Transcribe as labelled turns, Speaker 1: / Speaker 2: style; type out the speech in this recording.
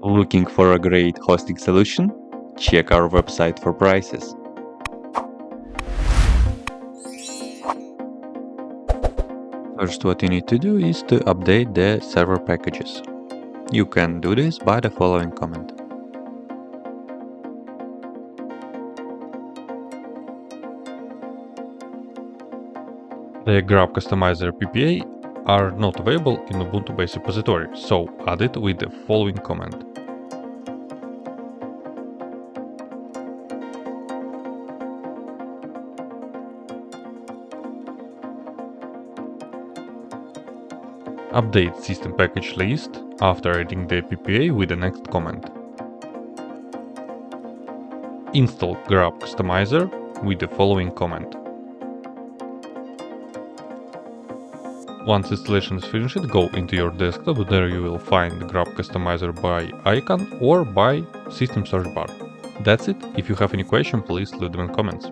Speaker 1: Looking for a great hosting solution? Check our website for prices. First, what you need to do is to update the server packages. You can do this by the following command.
Speaker 2: The Grub Customizer PPA are not available in Ubuntu base repository, so add it with the following command. Update system package list after adding the PPA with the next command. Install Grub Customizer with the following command. Once installation is finished, go into your desktop. There you will find Grub Customizer by icon or by system search bar. That's it. If you have any question, please leave them in comments.